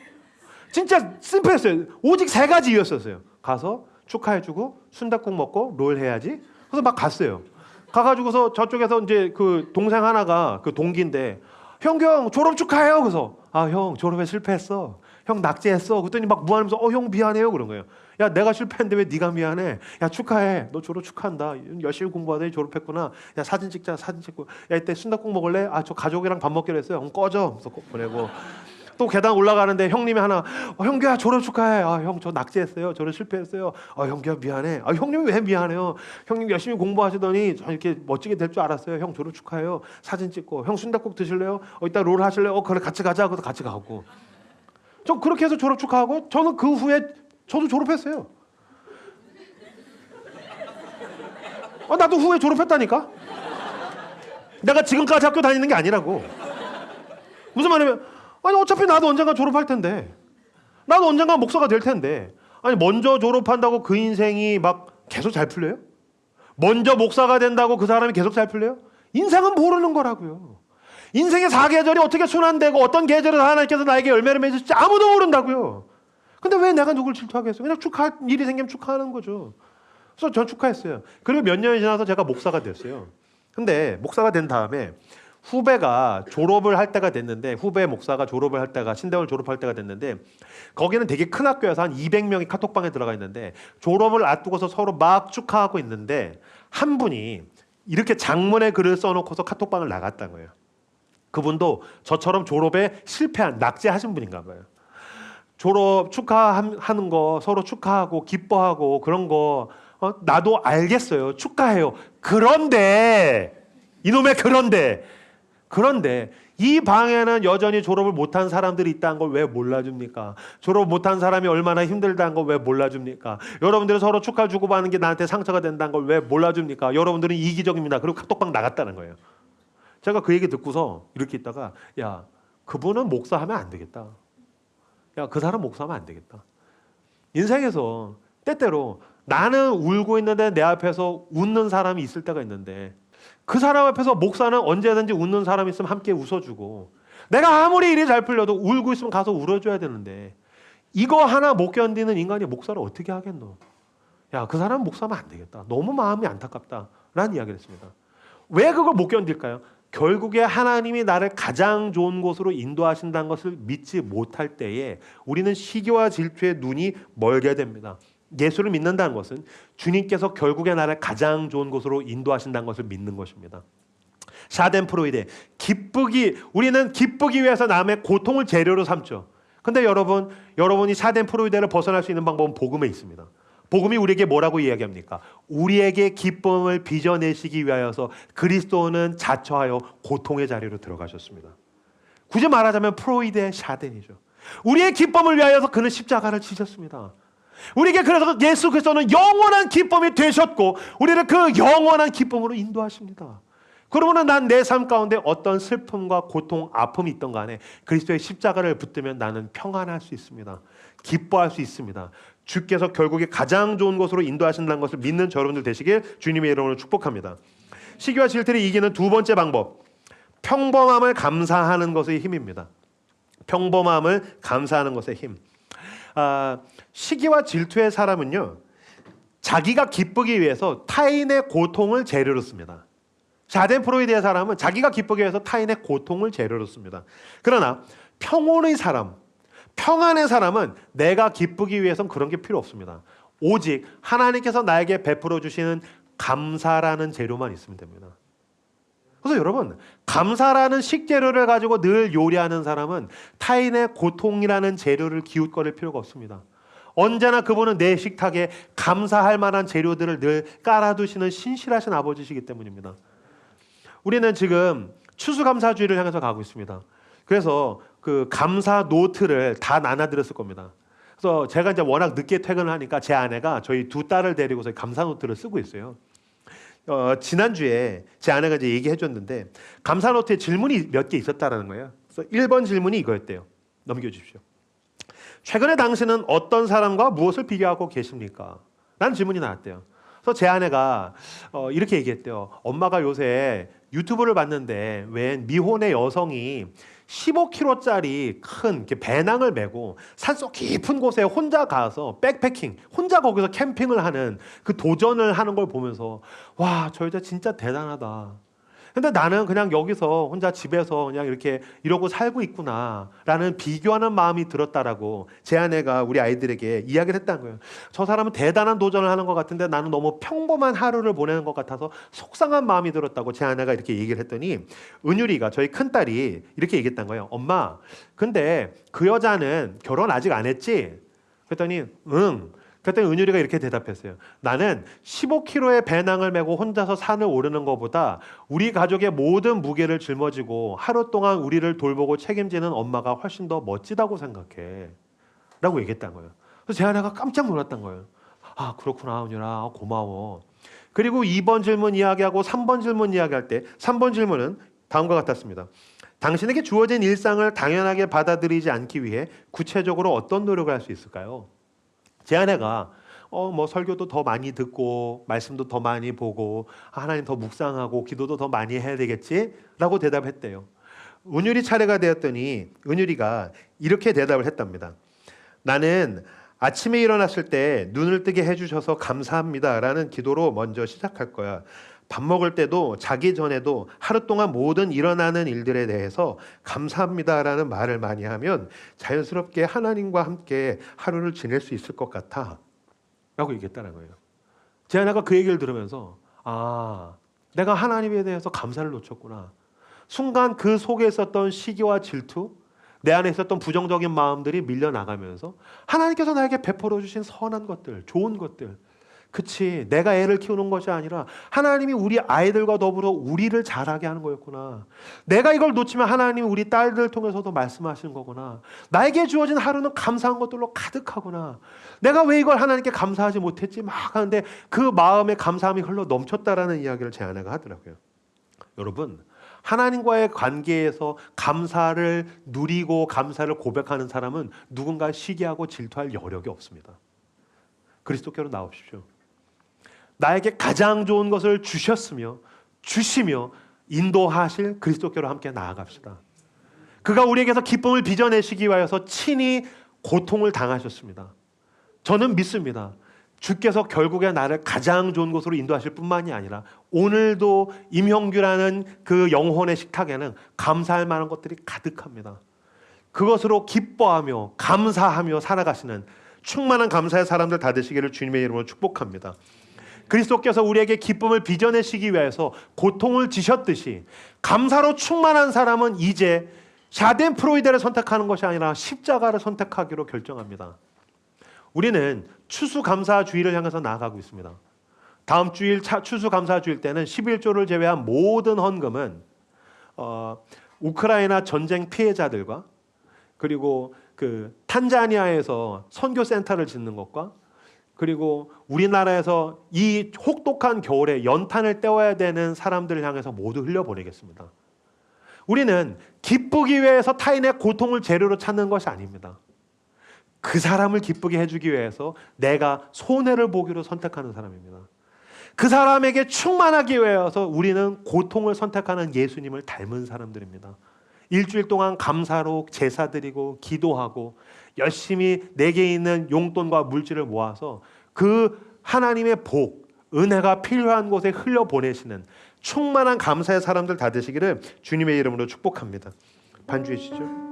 진짜 심플했어요. 오직 3가지 이유였어요. 가서 축하해주고 순댓국 먹고 롤 해야지. 그래서 막 갔어요. 가가지고서 저쪽에서 이제 그 동생 하나가 그 동기인데 형 졸업 축하해요. 그래서 형 졸업에 실패했어. 형 낙제했어. 그랬더니 막 무한하면서 형 미안해요 그런 거예요. 야 내가 실패했는데 왜 네가 미안해? 야 축하해. 너 졸업 축하한다. 열심히 공부하더니 졸업했구나. 야 사진 찍자. 사진 찍고. 야 이때 순댓국 먹을래? 저 가족이랑 밥 먹기로 했어요. 형 꺼져. 그래서 보내고. 또 계단 올라가는데 형님이 하나 형규야 졸업 축하해. 형 저 낙제했어요. 저를 실패했어요. 형규야 미안해. 형님이 왜 미안해요? 형님 열심히 공부하시더니 이렇게 멋지게 될 줄 알았어요. 형 졸업 축하해요. 사진 찍고 형 순댓국 드실래요? 이따 롤 하실래요? 그래 같이 가자. 그래서 같이 가고. 저 그렇게 해서 졸업 축하하고 저는 그 후에 저도 졸업했어요. 나도 후에 졸업했다니까. 내가 지금까지 학교 다니는 게 아니라고. 무슨 말이냐면 어차피 나도 언젠가 졸업할 텐데 나도 언젠가 목사가 될 텐데 먼저 졸업한다고 그 인생이 막 계속 잘 풀려요? 먼저 목사가 된다고 그 사람이 계속 잘 풀려요? 인생은 모르는 거라고요. 인생의 4계절이 어떻게 순환되고 어떤 계절에 하나님께서 나에게 열매를 맺을지 아무도 모른다고요. 근데 왜 내가 누굴 질투하겠어요? 그냥 축하할 일이 생기면 축하하는 거죠. 그래서 전 축하했어요. 그리고 몇 년이 지나서 제가 목사가 됐어요. 근데 목사가 된 다음에 후배가 졸업을 할 때가 됐는데 후배 목사가 졸업을 할 때가 신대원 졸업할 때가 됐는데 거기는 되게 큰 학교여서 한 200명이 카톡방에 들어가 있는데 졸업을 앞두고서 서로 막 축하하고 있는데 한 분이 이렇게 장문의 글을 써놓고서 카톡방을 나갔다는 거예요. 그분도 저처럼 졸업에 실패한 낙제하신 분인가 봐요. 졸업 축하하는 거 서로 축하하고 기뻐하고 그런 거 나도 알겠어요. 축하해요. 그런데 이놈의 그런데 이 방에는 여전히 졸업을 못한 사람들이 있다는 걸 왜 몰라줍니까? 졸업 못한 사람이 얼마나 힘들다는 걸 왜 몰라줍니까? 여러분들이 서로 축하 주고받는 게 나한테 상처가 된다는 걸 왜 몰라줍니까? 여러분들은 이기적입니다. 그리고 카톡방 나갔다는 거예요. 제가 그 얘기 듣고서 이렇게 있다가 야 그분은 목사하면 안 되겠다. 야 그 사람 목사하면 안 되겠다. 인생에서 때때로 나는 울고 있는데 내 앞에서 웃는 사람이 있을 때가 있는데 그 사람 앞에서 목사는 언제든지 웃는 사람이 있으면 함께 웃어주고 내가 아무리 일이 잘 풀려도 울고 있으면 가서 울어줘야 되는데 이거 하나 못 견디는 인간이 목사를 어떻게 하겠노? 야, 그 사람은 목사하면 안 되겠다. 너무 마음이 안타깝다. 라는 이야기를 했습니다. 왜 그걸 못 견딜까요? 결국에 하나님이 나를 가장 좋은 곳으로 인도하신다는 것을 믿지 못할 때에 우리는 시기와 질투의 눈이 멀게 됩니다. 예수를 믿는다는 것은 주님께서 결국에 나를 가장 좋은 곳으로 인도하신다는 것을 믿는 것입니다. 샤덴프로이데 우리는 기쁘기 위해서 남의 고통을 재료로 삼죠. 근데 여러분이 샤덴프로이데를 벗어날 수 있는 방법은 복음에 있습니다. 복음이 우리에게 뭐라고 이야기합니까? 우리에게 기쁨을 빚어내시기 위하여서 그리스도는 자처하여 고통의 자리로 들어가셨습니다. 굳이 말하자면 프로이드의 샤덴이죠. 우리의 기쁨을 위하여서 그는 십자가를 지셨습니다. 우리에게 그래서 예수 그리스도는 영원한 기쁨이 되셨고 우리를 그 영원한 기쁨으로 인도하십니다. 그러면 난 내 삶 가운데 어떤 슬픔과 고통, 아픔이 있던 간에 그리스도의 십자가를 붙들면 나는 평안할 수 있습니다. 기뻐할 수 있습니다. 주께서 결국에 가장 좋은 것으로 인도하신다는 것을 믿는 여러분들 되시길 주님의 이름으로 축복합니다. 시기와 질투를 이기는 두 번째 방법, 평범함을 감사하는 것의 힘입니다. 평범함을 감사하는 것의 힘. 시기와 질투의 사람은요, 자기가 기쁘기 위해서 타인의 고통을 재료로 씁니다. 샤덴프로이드의 사람은 자기가 기쁘기 위해서 타인의 고통을 재료로 씁니다. 그러나 평온의 사람, 평안의 사람은 내가 기쁘기 위해서는 그런 게 필요 없습니다. 오직 하나님께서 나에게 베풀어 주시는 감사라는 재료만 있으면 됩니다. 그래서 여러분, 감사라는 식재료를 가지고 늘 요리하는 사람은 타인의 고통이라는 재료를 기웃거릴 필요가 없습니다. 언제나 그분은 내 식탁에 감사할 만한 재료들을 늘 깔아두시는 신실하신 아버지시기 때문입니다. 우리는 지금 추수감사주의를 향해서 가고 있습니다. 그래서 그 감사 노트를 다 나눠드렸을 겁니다. 그래서 제가 이제 워낙 늦게 퇴근을 하니까 제 아내가 저희 두 딸을 데리고서 감사 노트를 쓰고 있어요. 지난주에 제 아내가 이제 얘기해 줬는데 감사 노트에 질문이 몇 개 있었다라는 거예요. 그래서 1번 질문이 이거였대요. 넘겨주십시오. 최근에 당신은 어떤 사람과 무엇을 비교하고 계십니까? 라는 질문이 나왔대요. 그래서 제 아내가 이렇게 얘기했대요. 엄마가 요새 유튜브를 봤는데 웬 미혼의 여성이 15kg짜리 큰 배낭을 메고 산속 깊은 곳에 혼자 가서 백패킹, 혼자 거기서 캠핑을 하는 그 도전을 하는 걸 보면서 와, 저 여자 진짜 대단하다. 근데 나는 그냥 여기서 혼자 집에서 그냥 이렇게 이러고 살고 있구나라는 비교하는 마음이 들었다라고 제 아내가 우리 아이들에게 이야기를 했다는 거예요. 저 사람은 대단한 도전을 하는 것 같은데 나는 너무 평범한 하루를 보내는 것 같아서 속상한 마음이 들었다고 제 아내가 이렇게 얘기를 했더니 은율이가, 저희 큰딸이 이렇게 얘기했다는 거예요. 엄마, 근데 그 여자는 결혼 아직 안 했지? 그랬더니 응. 그랬더니 은율이가 이렇게 대답했어요. 나는 15kg의 배낭을 메고 혼자서 산을 오르는 것보다 우리 가족의 모든 무게를 짊어지고 하루 동안 우리를 돌보고 책임지는 엄마가 훨씬 더 멋지다고 생각해. 라고 얘기했다는 거예요. 그래서 제 아내가 깜짝 놀랐던 거예요. 아, 그렇구나, 은율아. 고마워. 그리고 2번 질문 이야기하고 3번 질문 이야기할 때 3번 질문은 다음과 같았습니다. 당신에게 주어진 일상을 당연하게 받아들이지 않기 위해 구체적으로 어떤 노력을 할 수 있을까요? 제 아내가 뭐 설교도 더 많이 듣고 말씀도 더 많이 보고 하나님 더 묵상하고 기도도 더 많이 해야 되겠지라고 대답했대요. 은율이 차례가 되었더니 은율이가 이렇게 대답을 했답니다. 나는 아침에 일어났을 때 눈을 뜨게 해주셔서 감사합니다라는 기도로 먼저 시작할 거야. 밥 먹을 때도 자기 전에도 하루 동안 모든 일어나는 일들에 대해서 감사합니다라는 말을 많이 하면 자연스럽게 하나님과 함께 하루를 지낼 수 있을 것 같아 라고 얘기했다는 거예요. 제 아내가 그 얘기를 들으면서 아, 내가 하나님에 대해서 감사를 놓쳤구나. 순간 그 속에 있었던 시기와 질투, 내 안에 있었던 부정적인 마음들이 밀려나가면서 하나님께서 나에게 베풀어 주신 선한 것들, 좋은 것들, 그치, 내가 애를 키우는 것이 아니라 하나님이 우리 아이들과 더불어 우리를 자라게 하는 거였구나. 내가 이걸 놓치면 하나님이 우리 딸들을 통해서도 말씀하시는 거구나. 나에게 주어진 하루는 감사한 것들로 가득하구나. 내가 왜 이걸 하나님께 감사하지 못했지? 막 하는데 그 마음에 감사함이 흘러 넘쳤다라는 이야기를 제 아내가 하더라고요. 여러분, 하나님과의 관계에서 감사를 누리고 감사를 고백하는 사람은 누군가 시기하고 질투할 여력이 없습니다. 그리스도께로 나오십시오. 나에게 가장 좋은 것을 주셨으며 주시며 인도하실 그리스도께로 함께 나아갑시다. 그가 우리에게서 기쁨을 빚어내시기 위하여서 친히 고통을 당하셨습니다. 저는 믿습니다. 주께서 결국에 나를 가장 좋은 곳으로 인도하실 뿐만이 아니라 오늘도 임형규라는 그 영혼의 식탁에는 감사할 만한 것들이 가득합니다. 그것으로 기뻐하며 감사하며 살아가시는 충만한 감사의 사람들 다 되시기를 주님의 이름으로 축복합니다. 그리스도께서 우리에게 기쁨을 빚어내시기 위해서 고통을 지셨듯이 감사로 충만한 사람은 이제 샤덴프로이데를 선택하는 것이 아니라 십자가를 선택하기로 결정합니다. 우리는 추수감사주의를 향해서 나아가고 있습니다. 다음 주일 추수감사주일 때는 11조를 제외한 모든 헌금은 우크라이나 전쟁 피해자들과 그리고 그 탄자니아에서 선교센터를 짓는 것과 그리고 우리나라에서 이 혹독한 겨울에 연탄을 떼어야 되는 사람들을 향해서 모두 흘려보내겠습니다. 우리는 기쁘기 위해서 타인의 고통을 재료로 찾는 것이 아닙니다. 그 사람을 기쁘게 해주기 위해서 내가 손해를 보기로 선택하는 사람입니다. 그 사람에게 충만하기 위해서 우리는 고통을 선택하는 예수님을 닮은 사람들입니다. 일주일 동안 감사로 제사 드리고 기도하고 열심히 내게 있는 용돈과 물질을 모아서 그 하나님의 복, 은혜가 필요한 곳에 흘려보내시는 충만한 감사의 사람들 다 되시기를 주님의 이름으로 축복합니다. 반주해 주시죠.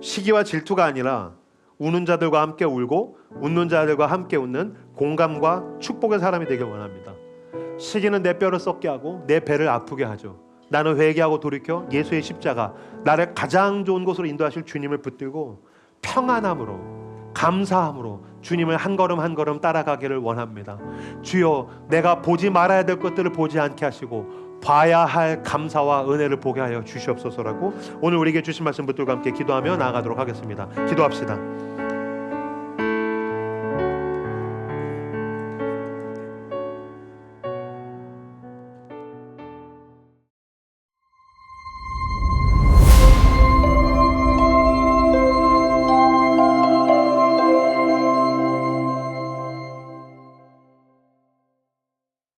시기와 질투가 아니라 우는 자들과 함께 울고 웃는 자들과 함께 웃는 공감과 축복의 사람이 되길 원합니다. 시기는 내 뼈를 썩게 하고 내 배를 아프게 하죠. 나는 회개하고 돌이켜 예수의 십자가, 나를 가장 좋은 곳으로 인도하실 주님을 붙들고 평안함으로 감사함으로 주님을 한 걸음 한 걸음 따라가기를 원합니다. 주여, 내가 보지 말아야 될 것들을 보지 않게 하시고 봐야 할 감사와 은혜를 보게 하여 주시옵소서라고 오늘 우리에게 주신 말씀 붙들고 함께 기도하며 나아가도록 하겠습니다. 기도합시다.